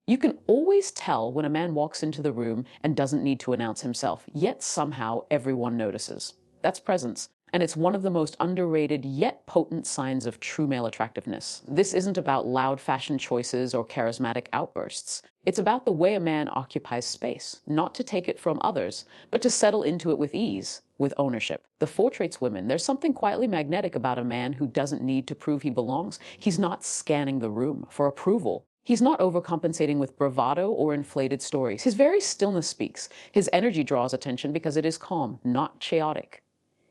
You can always tell when a man walks into the room and doesn't need to announce himself, yet somehow everyone notices. That's presence. And it's one of the most underrated yet potent signs of true male attractiveness. This isn't about loud fashion choices or charismatic outbursts. It's about the way a man occupies space, not to take it from others, but to settle into it with ease, with ownership. The four traits women, there's something quietly magnetic about a man who doesn't need to prove he belongs. He's not scanning the room for approval. He's not overcompensating with bravado or inflated stories. His very stillness speaks. His energy draws attention because it is calm, not chaotic.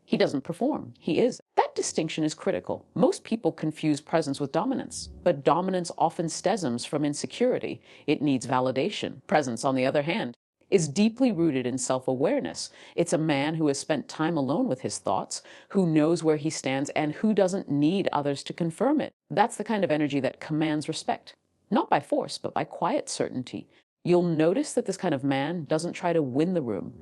He doesn't perform, he is. That distinction is critical. Most people confuse presence with dominance, but dominance often stems from insecurity. It needs validation. Presence, on the other hand, is deeply rooted in self-awareness. It's a man who has spent time alone with his thoughts, who knows where he stands, and who doesn't need others to confirm it. That's the kind of energy that commands respect. Not by force, but by quiet certainty. You'll notice that this kind of man doesn't try to win the room.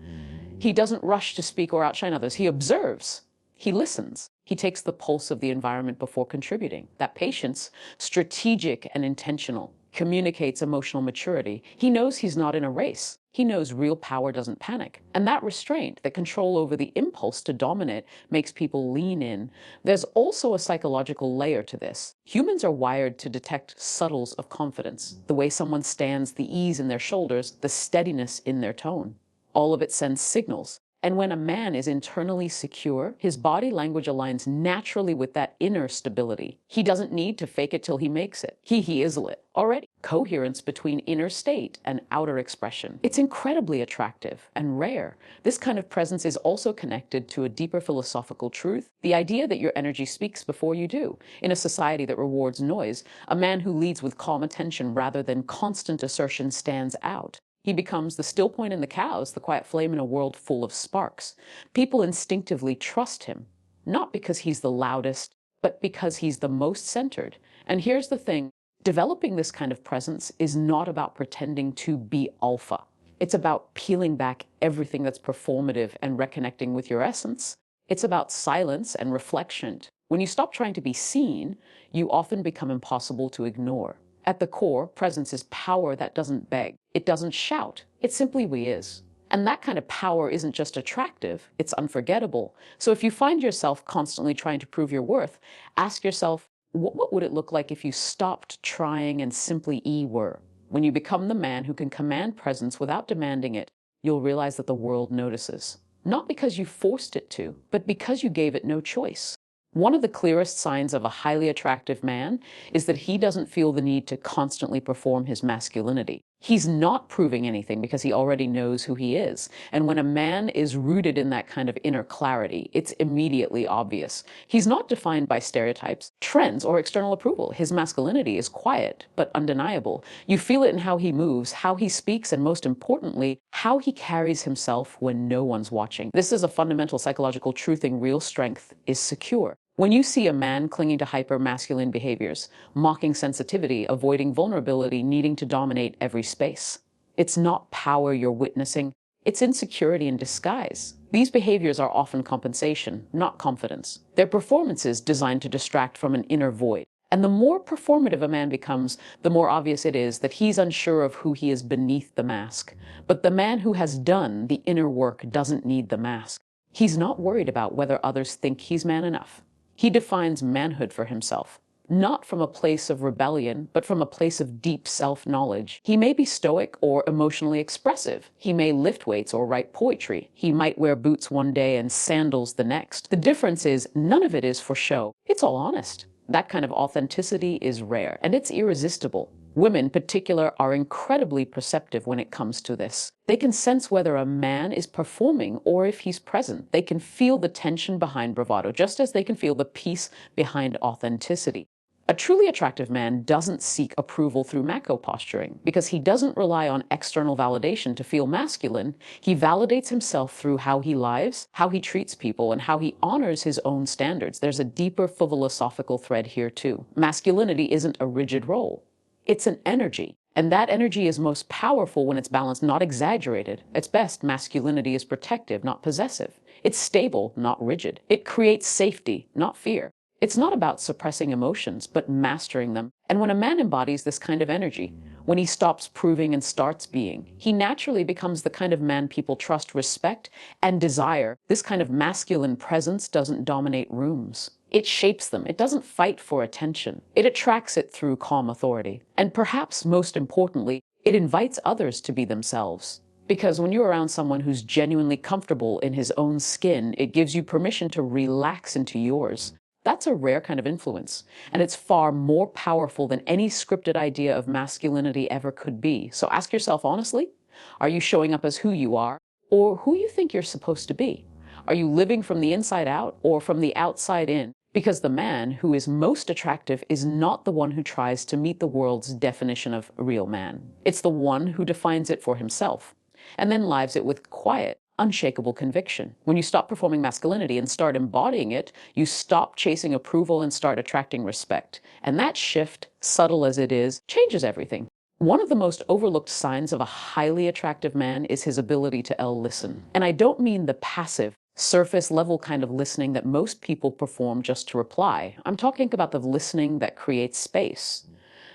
He doesn't rush to speak or outshine others. He observes. He listens. He takes the pulse of the environment before contributing. That patience, strategic and intentional, communicates emotional maturity. He knows he's not in a race. He knows real power doesn't panic. And that restraint, the control over the impulse to dominate, makes people lean in. There's also a psychological layer to this. Humans are wired to detect subtles of confidence. The way someone stands, the ease in their shoulders, the steadiness in their tone. All of it sends signals. And when a man is internally secure, his body language aligns naturally with that inner stability. He doesn't need to fake it till he makes it. He is lit already. Coherence between inner state and outer expression. It's incredibly attractive and rare. This kind of presence is also connected to a deeper philosophical truth, the idea that your energy speaks before you do. In a society that rewards noise, a man who leads with calm attention rather than constant assertion stands out. He becomes the still point in the cows, the quiet flame in a world full of sparks. People instinctively trust him, not because he's the loudest, but because he's the most centered. And here's the thing, developing this kind of presence is not about pretending to be alpha. It's about peeling back everything that's performative and reconnecting with your essence. It's about silence and reflection. When you stop trying to be seen, you often become impossible to ignore. At the core, presence is power that doesn't beg. It doesn't shout. It simply is. And that kind of power isn't just attractive, it's unforgettable. So if you find yourself constantly trying to prove your worth, ask yourself, what would it look like if you stopped trying and simply were? When you become the man who can command presence without demanding it, you'll realize that the world notices. Not because you forced it to, but because you gave it no choice. One of the clearest signs of a highly attractive man is that he doesn't feel the need to constantly perform his masculinity. He's not proving anything because he already knows who he is. And when a man is rooted in that kind of inner clarity, it's immediately obvious. He's not defined by stereotypes, trends, or external approval. His masculinity is quiet, but undeniable. You feel it in how he moves, how he speaks, and most importantly, how he carries himself when no one's watching. This is a fundamental psychological truthing. Real strength is secure. When you see a man clinging to hyper-masculine behaviors, mocking sensitivity, avoiding vulnerability, needing to dominate every space, it's not power you're witnessing, it's insecurity in disguise. These behaviors are often compensation, not confidence. They're performances designed to distract from an inner void. And the more performative a man becomes, the more obvious it is that he's unsure of who he is beneath the mask. But the man who has done the inner work doesn't need the mask. He's not worried about whether others think he's man enough. He defines manhood for himself, not from a place of rebellion, but from a place of deep self-knowledge. He may be stoic or emotionally expressive. He may lift weights or write poetry. He might wear boots one day and sandals the next. The difference is none of it is for show. It's all honest. That kind of authenticity is rare, and it's irresistible. Women in particular are incredibly perceptive when it comes to this. They can sense whether a man is performing or if he's present. They can feel the tension behind bravado, just as they can feel the peace behind authenticity. A truly attractive man doesn't seek approval through macho posturing because he doesn't rely on external validation to feel masculine. He validates himself through how he lives, how he treats people, and how he honors his own standards. There's a deeper philosophical thread here too. Masculinity isn't a rigid role. It's an energy. And that energy is most powerful when it's balanced, not exaggerated. At best, masculinity is protective, not possessive. It's stable, not rigid. It creates safety, not fear. It's not about suppressing emotions, but mastering them. And when a man embodies this kind of energy, when he stops proving and starts being, he naturally becomes the kind of man people trust, respect, and desire. This kind of masculine presence doesn't dominate rooms. It shapes them. It doesn't fight for attention. It attracts it through calm authority. And perhaps most importantly, it invites others to be themselves. Because when you're around someone who's genuinely comfortable in his own skin, it gives you permission to relax into yours. That's a rare kind of influence, and it's far more powerful than any scripted idea of masculinity ever could be. So ask yourself honestly, are you showing up as who you are, or who you think you're supposed to be? Are you living from the inside out or from the outside in? Because the man who is most attractive is not the one who tries to meet the world's definition of real man. It's the one who defines it for himself, and then lives it with quiet, unshakable conviction. When you stop performing masculinity and start embodying it, you stop chasing approval and start attracting respect. And that shift, subtle as it is, changes everything. One of the most overlooked signs of a highly attractive man is his ability to listen. And I don't mean the passive, surface level kind of listening that most people perform just to reply. I'm talking about the listening that creates space.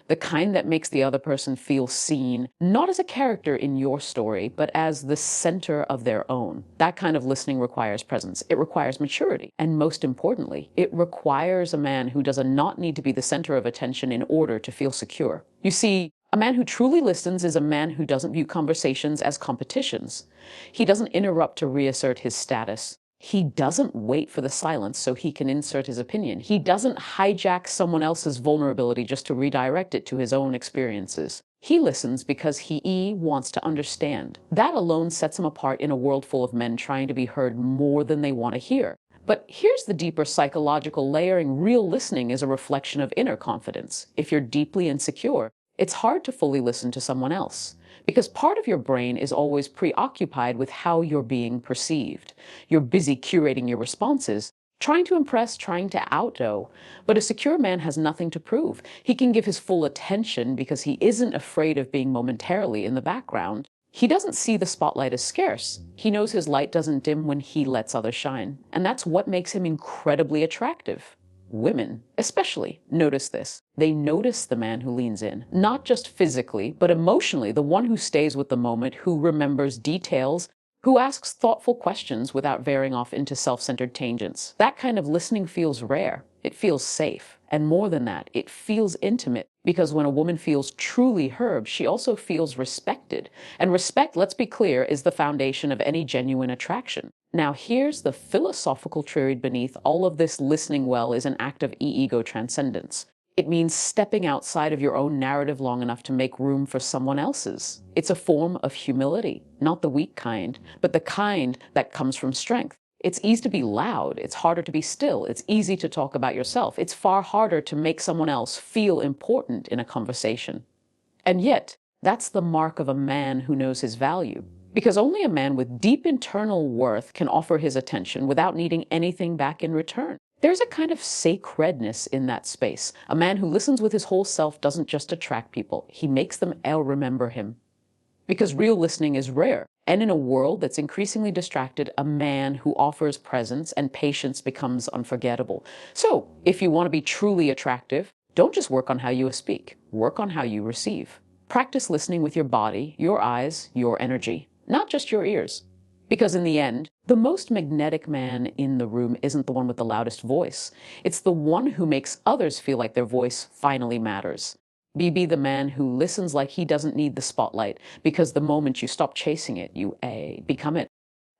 The kind that makes the other person feel seen, not as a character in your story, but as the center of their own. That kind of listening requires presence. It requires maturity. And most importantly, it requires a man who does not need to be the center of attention in order to feel secure. You see, a man who truly listens is a man who doesn't view conversations as competitions. He doesn't interrupt to reassert his status. He doesn't wait for the silence so he can insert his opinion. He doesn't hijack someone else's vulnerability just to redirect it to his own experiences. He listens because he wants to understand. That alone sets him apart in a world full of men trying to be heard more than they want to hear. But here's the deeper psychological layering. Real listening is a reflection of inner confidence. If you're deeply insecure, it's hard to fully listen to someone else, because part of your brain is always preoccupied with how you're being perceived. You're busy curating your responses, trying to impress, trying to outdo. But a secure man has nothing to prove. He can give his full attention because he isn't afraid of being momentarily in the background. He doesn't see the spotlight as scarce. He knows his light doesn't dim when he lets others shine. And that's what makes him incredibly attractive. Women, especially, notice this. They notice the man who leans in, not just physically, but emotionally, the one who stays with the moment, who remembers details, who asks thoughtful questions without veering off into self-centered tangents. That kind of listening feels rare. It feels safe. And more than that, it feels intimate. Because when a woman feels truly heard, she also feels respected. And respect, let's be clear, is the foundation of any genuine attraction. Now, here's the philosophical truth beneath all of this. Listening well is an act of ego transcendence. It means stepping outside of your own narrative long enough to make room for someone else's. It's a form of humility, not the weak kind, but the kind that comes from strength. It's easy to be loud. It's harder to be still. It's easy to talk about yourself. It's far harder to make someone else feel important in a conversation. And yet, that's the mark of a man who knows his value. Because only a man with deep internal worth can offer his attention without needing anything back in return. There's a kind of sacredness in that space. A man who listens with his whole self doesn't just attract people. He makes them remember him. Because real listening is rare. And in a world that's increasingly distracted, a man who offers presence and patience becomes unforgettable. So, if you want to be truly attractive, don't just work on how you speak. Work on how you receive. Practice listening with your body, your eyes, your energy, not just your ears. Because in the end, the most magnetic man in the room isn't the one with the loudest voice. It's the one who makes others feel like their voice finally matters. Be the man who listens like he doesn't need the spotlight, because the moment you stop chasing it, you become it.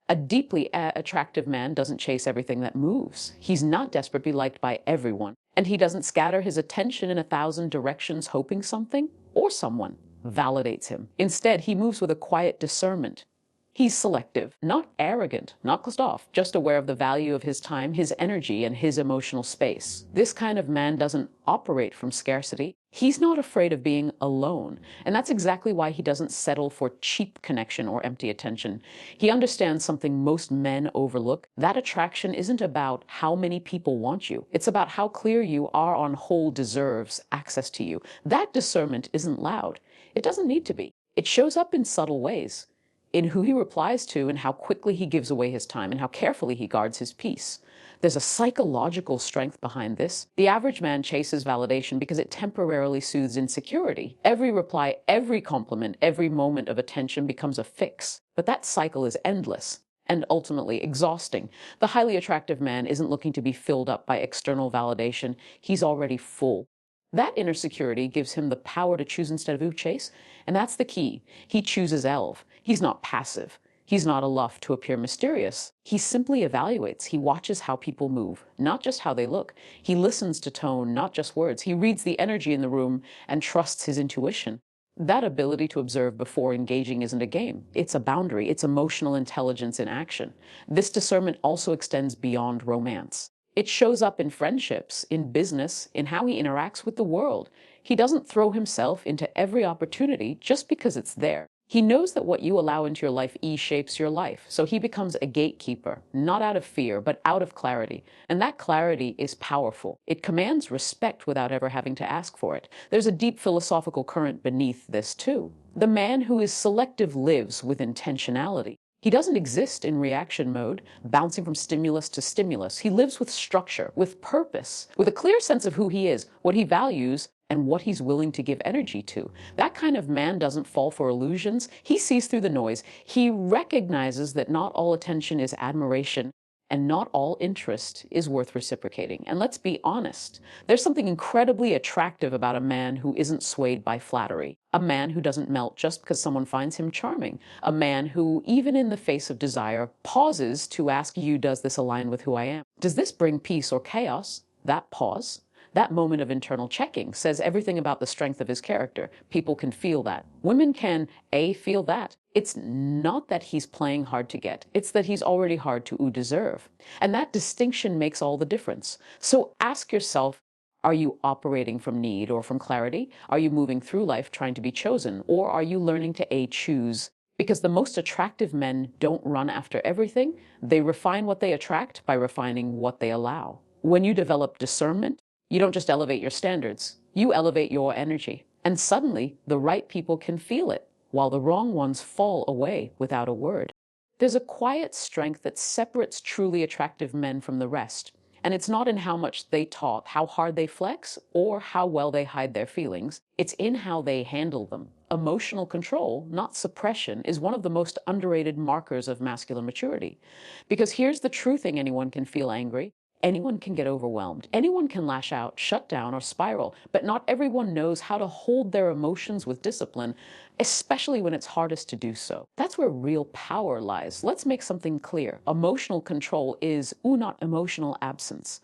A deeply attractive man doesn't chase everything that moves. He's not desperate to be liked by everyone, and he doesn't scatter his attention in 1,000 directions hoping something or someone validates him. Instead, he moves with a quiet discernment. He's selective, not arrogant, not closed off, just aware of the value of his time, his energy, and his emotional space. This kind of man doesn't operate from scarcity. He's not afraid of being alone. And that's exactly why he doesn't settle for cheap connection or empty attention. He understands something most men overlook. That attraction isn't about how many people want you. It's about how clear you are on who deserves access to you. That discernment isn't loud. It doesn't need to be. It shows up in subtle ways. In who he replies to and how quickly he gives away his time and how carefully he guards his peace. There's a psychological strength behind this. The average man chases validation because it temporarily soothes insecurity. Every reply, every compliment, every moment of attention becomes a fix. But that cycle is endless and ultimately exhausting. The highly attractive man isn't looking to be filled up by external validation. He's already full. That inner security gives him the power to choose instead of chase, and that's the key. He chooses Elv. He's not passive. He's not aloof to appear mysterious. He simply evaluates. He watches how people move, not just how they look. He listens to tone, not just words. He reads the energy in the room and trusts his intuition. That ability to observe before engaging isn't a game. It's a boundary. It's emotional intelligence in action. This discernment also extends beyond romance. It shows up in friendships, in business, in how he interacts with the world. He doesn't throw himself into every opportunity just because it's there. He knows that what you allow into your life shapes your life. So he becomes a gatekeeper, not out of fear, but out of clarity. And that clarity is powerful. It commands respect without ever having to ask for it. There's a deep philosophical current beneath this too. The man who is selective lives with intentionality. He doesn't exist in reaction mode, bouncing from stimulus to stimulus. He lives with structure, with purpose, with a clear sense of who he is, what he values, and what he's willing to give energy to. That kind of man doesn't fall for illusions. He sees through the noise. He recognizes that not all attention is admiration, and not all interest is worth reciprocating. And let's be honest, there's something incredibly attractive about a man who isn't swayed by flattery, a man who doesn't melt just because someone finds him charming, a man who, even in the face of desire, pauses to ask you, does this align with who I am? Does this bring peace or chaos? That pause, that moment of internal checking, says everything about the strength of his character. People can feel that. Women can, feel that. It's not that he's playing hard to get. It's that he's already hard to deserve. And that distinction makes all the difference. So ask yourself, are you operating from need or from clarity? Are you moving through life trying to be chosen? Or are you learning to choose? Because the most attractive men don't run after everything. They refine what they attract by refining what they allow. When you develop discernment, you don't just elevate your standards, you elevate your energy. And suddenly, the right people can feel it, while the wrong ones fall away without a word. There's a quiet strength that separates truly attractive men from the rest. And it's not in how much they talk, how hard they flex, or how well they hide their feelings. It's in how they handle them. Emotional control, not suppression, is one of the most underrated markers of masculine maturity. Because here's the true thing: anyone can feel angry. Anyone can get overwhelmed. Anyone can lash out, shut down, or spiral, but not everyone knows how to hold their emotions with discipline, especially when it's hardest to do so. That's where real power lies. Let's make something clear. Emotional control is not emotional absence.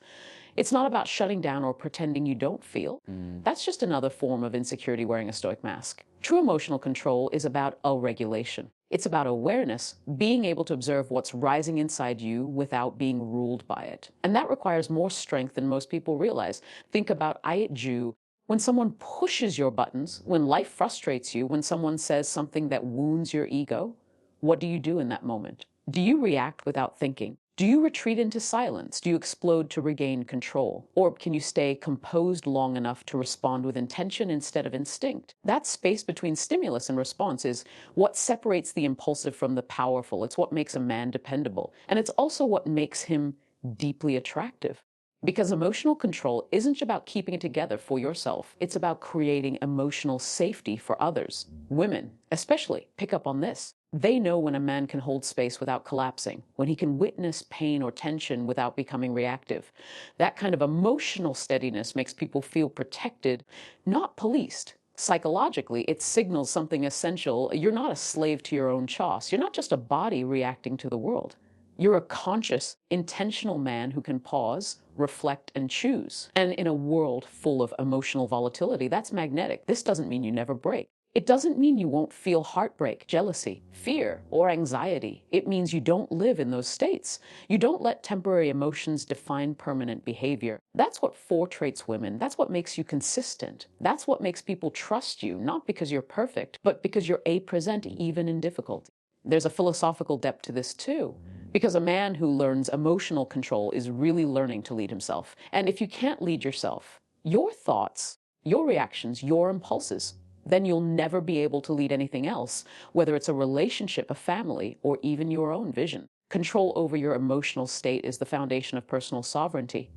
It's not about shutting down or pretending you don't feel. That's just another form of insecurity wearing a stoic mask. True emotional control is about regulation. It's about awareness, being able to observe what's rising inside you without being ruled by it. And that requires more strength than most people realize. Think about Ju. When someone pushes your buttons, when life frustrates you, when someone says something that wounds your ego, what do you do in that moment? Do you react without thinking? Do you retreat into silence? Do you explode to regain control? Or can you stay composed long enough to respond with intention instead of instinct? That space between stimulus and response is what separates the impulsive from the powerful. It's what makes a man dependable. And it's also what makes him deeply attractive. Because emotional control isn't about keeping it together for yourself. It's about creating emotional safety for others. Women, especially, pick up on this. They know when a man can hold space without collapsing, when he can witness pain or tension without becoming reactive. That kind of emotional steadiness makes people feel protected, not policed. Psychologically, it signals something essential. You're not a slave to your own choice. You're not just a body reacting to the world. You're a conscious, intentional man who can pause, reflect, and choose. And in a world full of emotional volatility, that's magnetic. This doesn't mean you never break. It doesn't mean you won't feel heartbreak, jealousy, fear, or anxiety. It means you don't live in those states. You don't let temporary emotions define permanent behavior. That's what fortraits women. That's what makes you consistent. That's what makes people trust you, not because you're perfect, but because you're present even in difficulty. There's a philosophical depth to this too, because a man who learns emotional control is really learning to lead himself. And if you can't lead yourself, your thoughts, your reactions, your impulses, then you'll never be able to lead anything else, whether it's a relationship, a family, or even your own vision. Control over your emotional state is the foundation of personal sovereignty.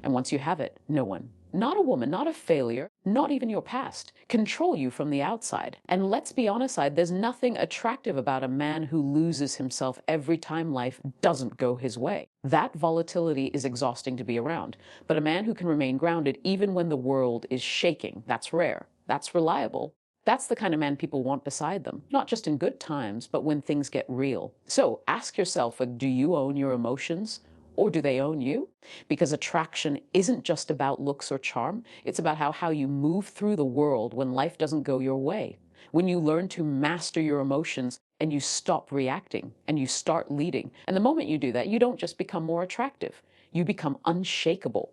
And once you have it, no one, not a woman, not a failure, not even your past, control you from the outside. And let's be honest, there's nothing attractive about a man who loses himself every time life doesn't go his way. That volatility is exhausting to be around. But a man who can remain grounded even when the world is shaking, that's rare, that's reliable. That's the kind of man people want beside them, not just in good times, but when things get real. So ask yourself, do you own your emotions? Or do they own you? Because attraction isn't just about looks or charm. It's about how you move through the world when life doesn't go your way. When you learn to master your emotions and you stop reacting and you start leading. And the moment you do that, you don't just become more attractive. You become unshakable.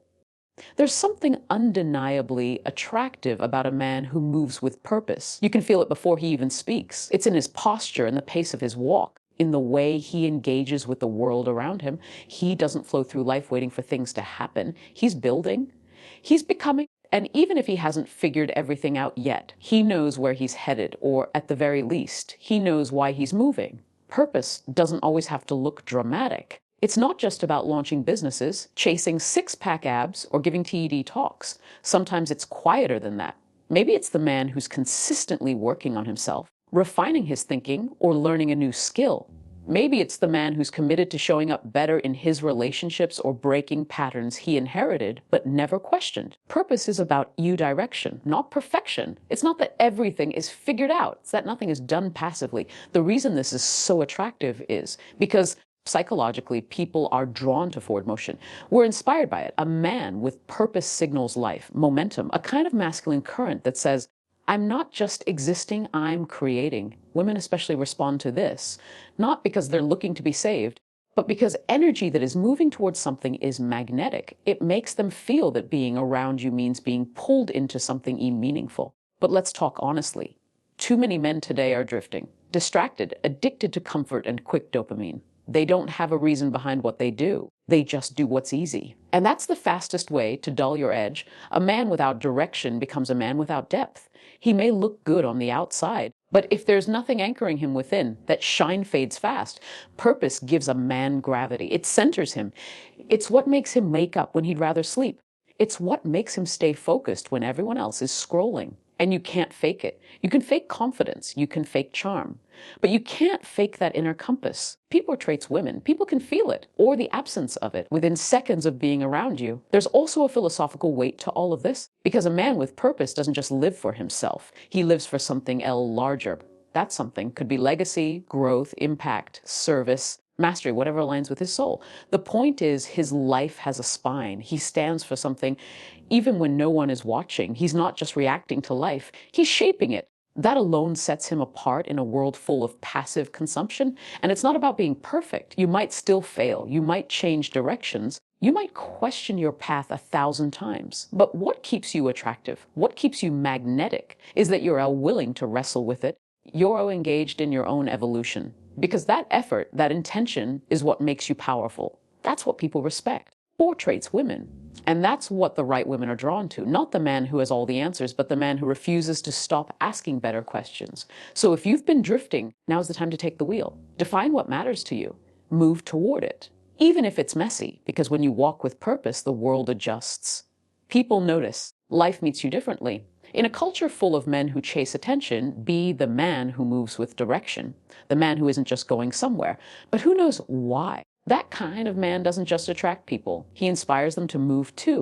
There's something undeniably attractive about a man who moves with purpose. You can feel it before he even speaks. It's in his posture and the pace of his walk, in the way he engages with the world around him. He doesn't flow through life waiting for things to happen. He's building. He's becoming. And even if he hasn't figured everything out yet, he knows where he's headed, or at the very least, he knows why he's moving. Purpose doesn't always have to look dramatic. It's not just about launching businesses, chasing six-pack abs, or giving TED talks. Sometimes it's quieter than that. Maybe it's the man who's consistently working on himself, refining his thinking, or learning a new skill. Maybe it's the man who's committed to showing up better in his relationships or breaking patterns he inherited but never questioned. Purpose is about direction, not perfection. It's not that everything is figured out. It's that nothing is done passively. The reason this is so attractive is because psychologically, people are drawn to forward motion. We're inspired by it. A man with purpose signals life, momentum, a kind of masculine current that says, I'm not just existing, I'm creating. Women especially respond to this, not because they're looking to be saved, but because energy that is moving towards something is magnetic. It makes them feel that being around you means being pulled into something meaningful. But let's talk honestly. Too many men today are drifting, distracted, addicted to comfort and quick dopamine. They don't have a reason behind what they do. They just do what's easy. And that's the fastest way to dull your edge. A man without direction becomes a man without depth. He may look good on the outside, but if there's nothing anchoring him within, that shine fades fast. Purpose gives a man gravity. It centers him. It's what makes him wake up when he'd rather sleep. It's what makes him stay focused when everyone else is scrolling. And you can't fake it. You can fake confidence. You can fake charm. But you can't fake that inner compass. People portrays women. People can feel it, or the absence of it, within seconds of being around you. There's also a philosophical weight to all of this, because a man with purpose doesn't just live for himself. He lives for something else larger. That something could be legacy, growth, impact, service, mastery, whatever aligns with his soul. The point is, his life has a spine. He stands for something even when no one is watching. He's not just reacting to life, he's shaping it. That alone sets him apart in a world full of passive consumption. And it's not about being perfect. You might still fail. You might change directions. You might question your path 1,000 times. But what keeps you attractive? What keeps you magnetic is that you're willing to wrestle with it. You're engaged in your own evolution. Because that effort, that intention, is what makes you powerful. That's what people respect. Portrays women. And that's what the right women are drawn to. Not the man who has all the answers, but the man who refuses to stop asking better questions. So if you've been drifting, now's the time to take the wheel. Define what matters to you. Move toward it. Even if it's messy, because when you walk with purpose, the world adjusts. People notice. Life meets you differently. In a culture full of men who chase attention, be the man who moves with direction. The man who isn't just going somewhere, but who knows why. That kind of man doesn't just attract people. He inspires them to move too.